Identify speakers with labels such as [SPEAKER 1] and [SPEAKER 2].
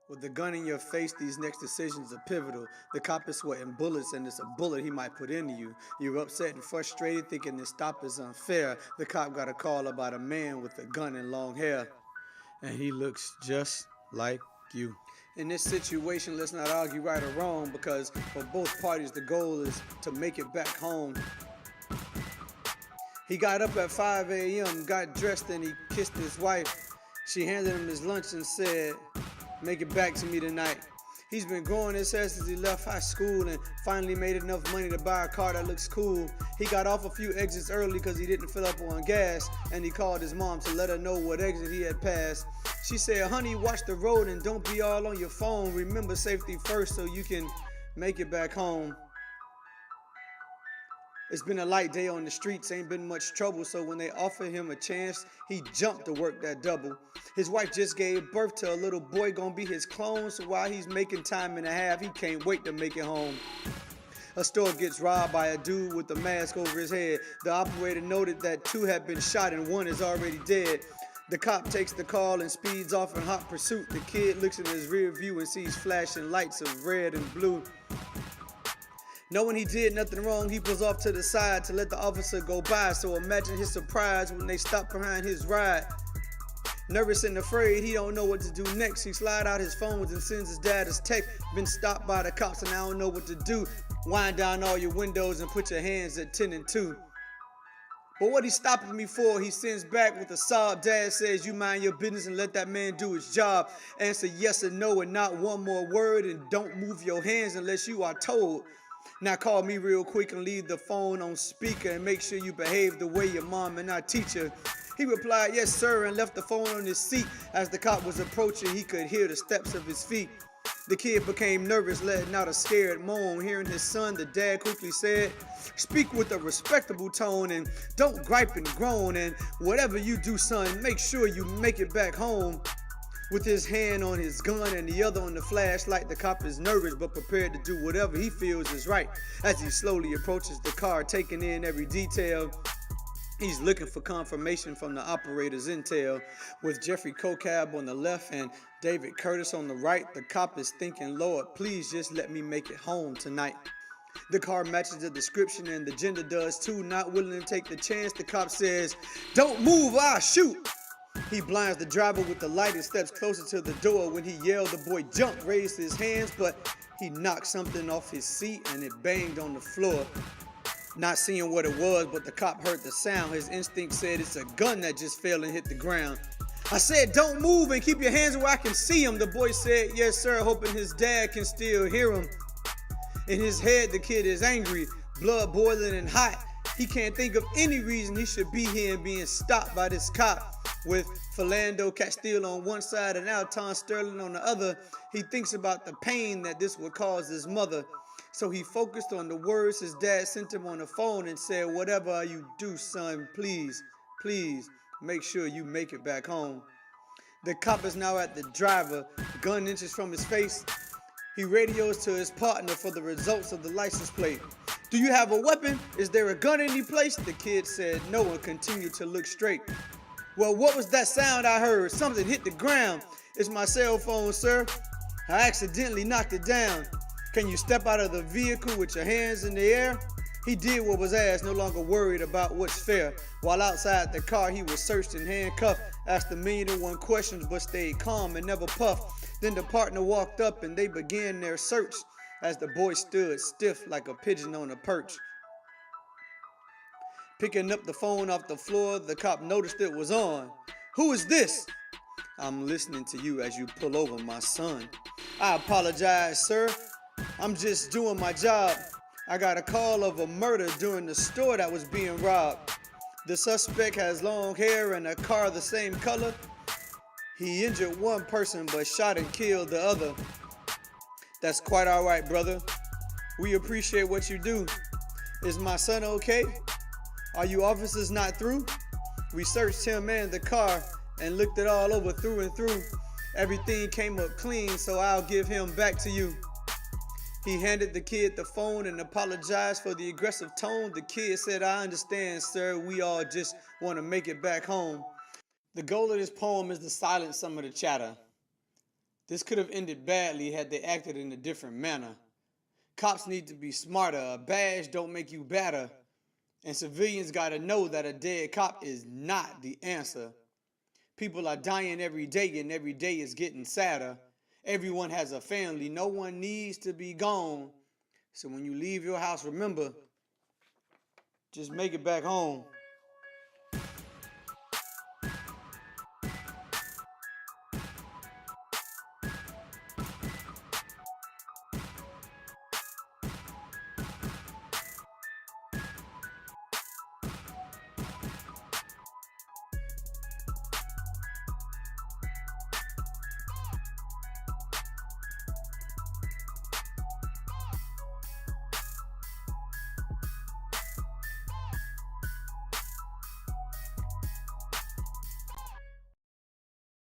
[SPEAKER 1] With the gun in your face, these next decisions are pivotal. The cop is sweating bullets, and it's a bullet he might put into you. You're upset and frustrated, thinking this stop is unfair. The cop got a call about a man with a gun and long hair, and he looks just like you. In this situation, let's not argue right or wrong, because for both parties, the goal is to make it back home. He got up at 5 a.m., got dressed, and he kissed his wife. She handed him his lunch and said, "Make it back to me tonight." He's been growing his hair since he left high school and finally made enough money to buy a car that looks cool. He got off a few exits early because he didn't fill up on gas, and he called his mom to let her know what exit he had passed. She said, "Honey, watch the road and don't be all on your phone. Remember safety first so you can make it back home." It's been a light day on the streets, ain't been much trouble, so when they offered him a chance, he jumped to work that double. His wife just gave birth to a little boy, gonna be his clone, so while he's making time and a half, he can't wait to make it home. A store gets robbed by a dude with a mask over his head. The operator noted that 2 had been shot and 1 is already dead. The cop takes the call and speeds off in hot pursuit. The kid looks in his rear view and sees flashing lights of red and blue. Knowing he did nothing wrong, he pulls off to the side to let the officer go by, so imagine his surprise when they stop behind his ride. Nervous and afraid, he don't know what to do next. He slides out his phones and sends his dad a text. "Been stopped by the cops and I don't know what to do. Wind down all your windows and put your hands at 10 and 2. But what he stopping me for?" He sends back with a sob. Dad says, "You mind your business and let that man do his job. Answer yes or no and not one more word, and don't move your hands unless you are told. Now call me real quick and leave the phone on speaker and make sure you behave the way your mom and I teach her." He replied, "Yes, sir," and left the phone on his seat. As the cop was approaching, he could hear the steps of his feet. The kid became nervous, letting out a scared moan. Hearing his son, the dad quickly said, "Speak with a respectable tone and don't gripe and groan, and whatever you do, son, make sure you make it back home." With his hand on his gun and the other on the flashlight, the cop is nervous but prepared to do whatever he feels is right. As he slowly approaches the car, taking in every detail, he's looking for confirmation from the operator's intel. With Jeffrey Kokab on the left and David Curtis on the right, the cop is thinking, "Lord, please just let me make it home tonight." The car matches the description and the gender does too. Not willing to take the chance, the cop says, "Don't move, I'll shoot." He blinds the driver with the light and steps closer to the door. When he yelled, the boy jumped, raised his hands, but he knocked something off his seat and it banged on the floor. Not seeing what it was, but the cop heard the sound. His instinct said it's a gun that just fell and hit the ground. "I said don't move and keep your hands where I can see him," the boy said. "Yes, sir," hoping his dad can still hear him. In his head, the kid is angry, blood boiling and hot. He can't think of any reason he should be here and being stopped by this cop. With Philando Castile on one side and Alton Sterling on the other, he thinks about the pain that this would cause his mother. So he focused on the words his dad sent him on the phone and said, "Whatever you do, son, please, please make sure you make it back home." The cop is now at the driver, gun inches from his face. He radios to his partner for the results of the license plate. "Do you have a weapon? Is there a gun any place?" The kid said no and continued to look straight. "Well, what was that sound I heard? Something hit the ground." "It's my cell phone, sir. I accidentally knocked it down." "Can you step out of the vehicle with your hands in the air?" He did what was asked, no longer worried about what's fair. While outside the car, he was searched and handcuffed, asked 1,000,001 questions, but stayed calm and never puffed. Then the partner walked up and they began their search as the boy stood stiff like a pigeon on a perch. Picking up the phone off the floor, the cop noticed it was on. "Who is this?" "I'm listening to you as you pull over my son." "I apologize, sir. I'm just doing my job. I got a call of a murder during the store that was being robbed. The suspect has long hair and a car the same color. He injured one person but shot and killed the other." "That's quite all right, brother. We appreciate what you do. Is my son okay? Are you officers not through?" "We searched him and the car and looked it all over through and through. Everything came up clean, so I'll give him back to you." He handed the kid the phone and apologized for the aggressive tone. The kid said, "I understand, sir. We all just want to make it back home." The goal of this poem is to silence some of the chatter, This could have ended badly had they acted in a different manner. Cops need to be smarter. A badge don't make you better. And civilians gotta know that a dead cop is not the answer. People are dying every day, and every day is getting sadder. Everyone has a family. No one needs to be gone. So when you leave your house, remember, just make it back home.